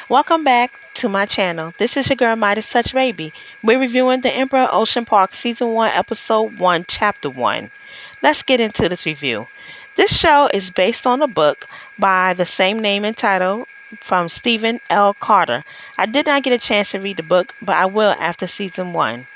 Welcome back to my channel. This is your girl Midas Touch Baby. We're reviewing The Emperor Ocean Park Season 1, Episode 1, Chapter 1. Let's get into this review. This show is based on a book by the same name and title from Stephen L. Carter. I did not get a chance to read the book, but I will after Season 1.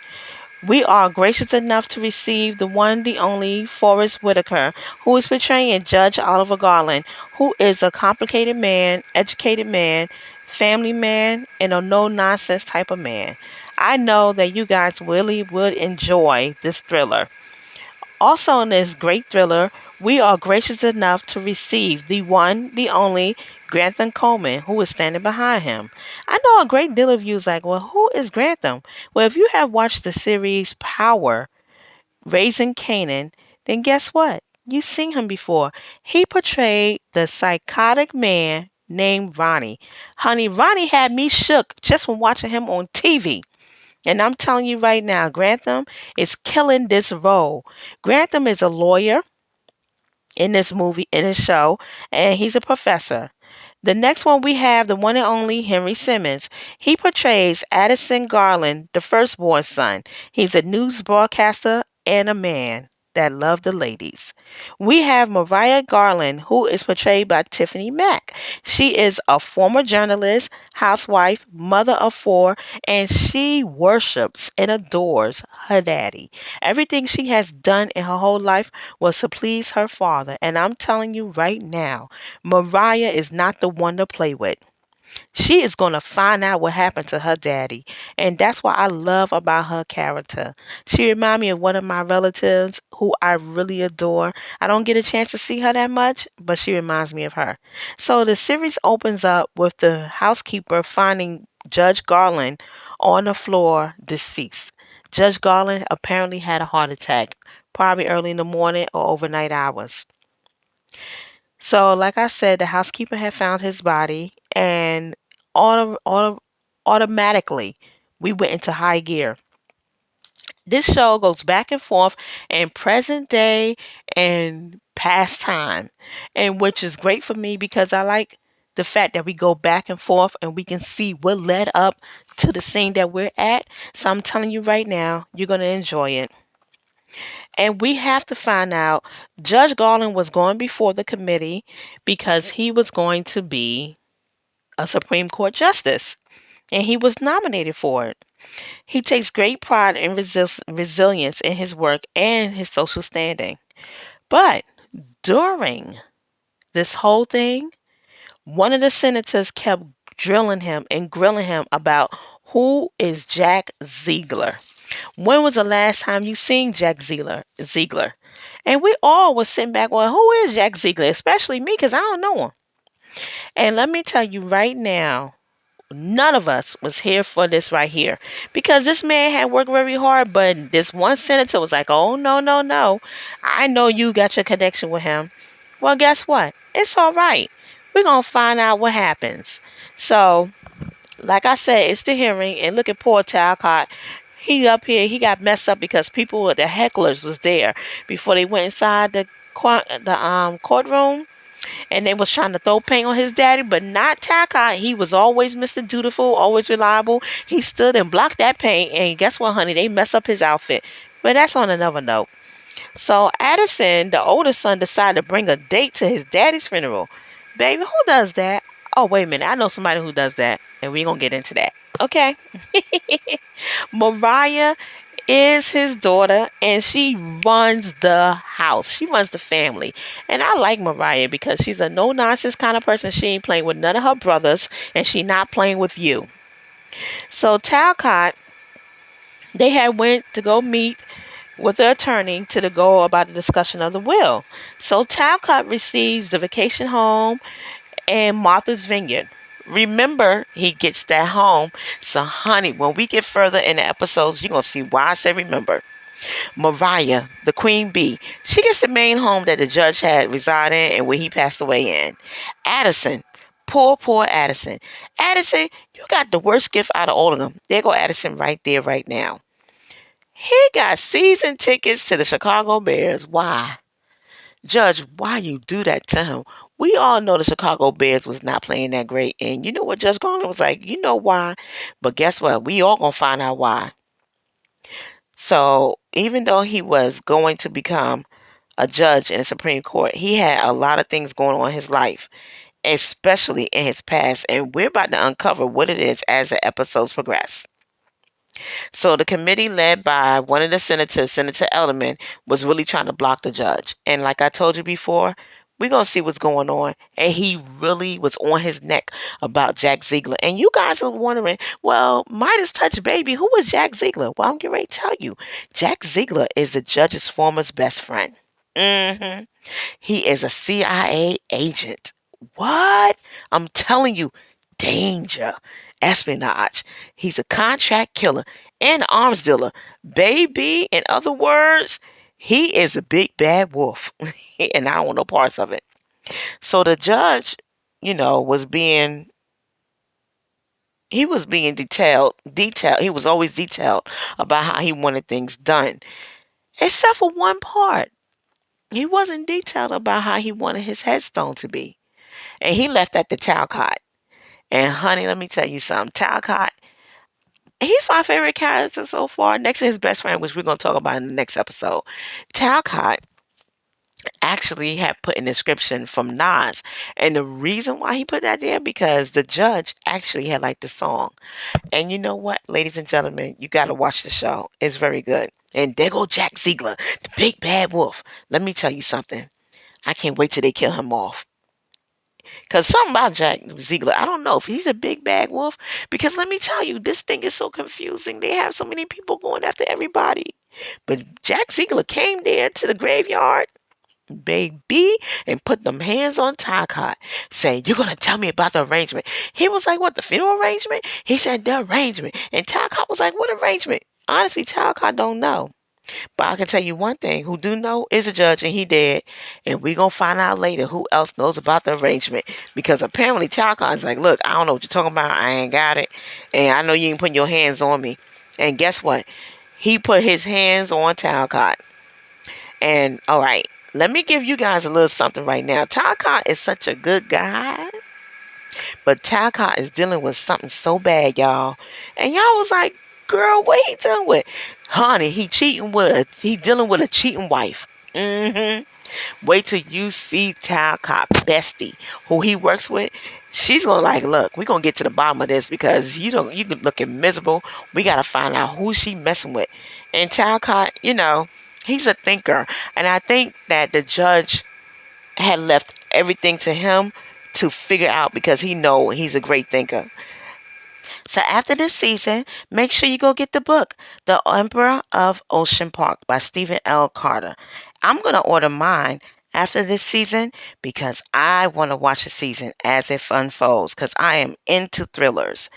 We are gracious enough to receive the one, the only Forrest Whitaker, who is portraying Judge Oliver Garland, who is a complicated man, educated man, family man, and a no nonsense type of man. I know that you guys really would enjoy this thriller. Also, in this great thriller, we are gracious enough to receive the one, the only Grantham Coleman, who is standing behind him. I know a great deal of you is like, well, who is Grantham? Well, if you have watched the series Power, Raising Canaan, then guess what? You've seen him before. He portrayed the psychotic man named Ronnie. Honey, Ronnie had me shook just from watching him on TV. And I'm telling you right now, Grantham is killing this role. Grantham is a lawyer in this movie, in this show, and he's a professor. The next one we have the one and only Henry Simmons. He portrays Addison Garland, the firstborn son. He's a news broadcaster and a man that loved the ladies. We have Mariah Garland, who is portrayed by Tiffany Mack. She is a former journalist, housewife, mother of four, and she worships and adores her daddy. Everything she has done in her whole life was to please her father. And I'm telling you right now, Mariah is not the one to play with. She is going to find out what happened to her daddy. And that's what I love about her character. She reminds me of one of my relatives who I really adore. I don't get a chance to see her that much, but she reminds me of her. So the series opens up with the housekeeper finding Judge Garland on the floor deceased. Judge Garland apparently had a heart attack, probably early in the morning or overnight hours. So, like I said, the housekeeper had found his body, and automatically we went into high gear. This show goes back and forth in present day and past time, and which is great for me because I like the fact that we go back and forth and we can see what led up to the scene that we're at. So I'm telling you right now, you're going to enjoy it. And we have to find out Judge Garland was going before the committee because he was going to be a Supreme Court justice and he was nominated for it. He takes great pride and resilience in his work and his social standing. But during this whole thing, one of the senators kept drilling him and grilling him about who is Jack Ziegler. When was the last time you seen Jack Ziegler? And we all was sitting back going, who is Jack Ziegler? Especially me, because I don't know him. And let me tell you right now, none of us was here for this right here. Because this man had worked very hard, but this one senator was like, oh, no, no, no. I know you got your connection with him. Well, guess what? It's all right. We're going to find out what happens. So, like I said, it's the hearing. And look at poor Talcott. He up here, he got messed up because people with the hecklers was there before they went inside the courtroom, and they was trying to throw paint on his daddy, but not Talcott. He was always Mr. Dutiful, always reliable. He stood and blocked that paint, and guess what, honey? They messed up his outfit. But that's on another note. So Addison, the oldest son, decided to bring a date to his daddy's funeral. Baby, who does that? Oh, wait a minute. I know somebody who does that, and we ain't gonna get into that. Okay. Mariah is his daughter and she runs the house. She runs the family. And I like Mariah because she's a no nonsense kind of person. She ain't playing with none of her brothers and she not playing with you. So Talcott, they had went to go meet with the attorney to go about the discussion of the will. So Talcott receives the vacation home and Martha's Vineyard. Remember, he gets that home. So, honey, when we get further in the episodes, you're going to see why I say remember. Mariah, the queen bee, she gets the main home that the judge had reside in and where he passed away in. Addison, poor Addison. Addison, you got the worst gift out of all of them. There go Addison right there, right now. He got season tickets to the Chicago Bears. Why? Judge, why you do that to him? We all know the Chicago Bears was not playing that great. And you know what Judge Garland was like? You know why? But guess what? We all gonna find out why. So even though he was going to become a judge in the Supreme Court, he had a lot of things going on in his life, especially in his past. And we're about to uncover what it is as the episodes progress. So the committee led by one of the senators, Senator Elderman, was really trying to block the judge. And like I told you before, we're going to see what's going on. And he really was on his neck about Jack Ziegler. And you guys are wondering, well, Midas touch baby, who was Jack Ziegler? Well, I'm getting ready to tell you. Jack Ziegler is the judge's former best friend. hmm He is a CIA agent. What? I'm telling you, danger, espionage. He's a contract killer and arms dealer. Baby, in other words, he is a big bad wolf. And I don't want no parts of it. So the judge, he was being detailed. He was always detailed about how he wanted things done. Except for one part. He wasn't detailed about how he wanted his headstone to be. And he left at the Talcott. And honey, let me tell you something. Talcott, he's my favorite character so far, next to his best friend, which we're going to talk about in the next episode. Talcott actually had put an inscription from Nas. And the reason why he put that there, because the judge actually had liked the song. And you know what, ladies and gentlemen, you got to watch the show. It's very good. And there go Jack Ziegler, the big bad wolf. Let me tell you something. I can't wait till they kill him off. Because something about Jack Ziegler, I don't know if he's a big bad wolf. Because let me tell you, this thing is so confusing. They have so many people going after everybody. But Jack Ziegler came there to the graveyard, baby, and put them hands on Talcott, saying, "You're going to tell me about the arrangement." He was like, "What, the funeral arrangement?" He said, "The arrangement." And Talcott was like, "What arrangement?" Honestly, Talcott don't know. But I can tell you one thing, who do know is a judge, and he dead. And we going to find out later who else knows about the arrangement. Because apparently Talcott's like, "Look, I don't know what you're talking about. I ain't got it. And I know you ain't putting your hands on me." And guess what? He put his hands on Talcott. And all right, let me give you guys a little something right now. Talcott is such a good guy. But Talcott is dealing with something so bad, y'all. And y'all was like, "Girl, what he dealing with?" Honey, he dealing with a cheating wife. hmm Wait till you see Talcott bestie, who he works with. She's gonna like, "Look, we're gonna get to the bottom of this because you can looking miserable. We gotta find out who she messing with." And Talcott, he's a thinker. And I think that the judge had left everything to him to figure out because he know he's a great thinker. So after this season, make sure you go get the book, The Emperor of Ocean Park by Stephen L. Carter. I'm going to order mine after this season because I want to watch the season as it unfolds because I am into thrillers.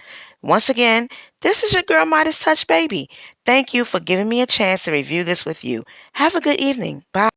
Once again, this is your girl Midas Touch Baby. Thank you for giving me a chance to review this with you. Have a good evening. Bye.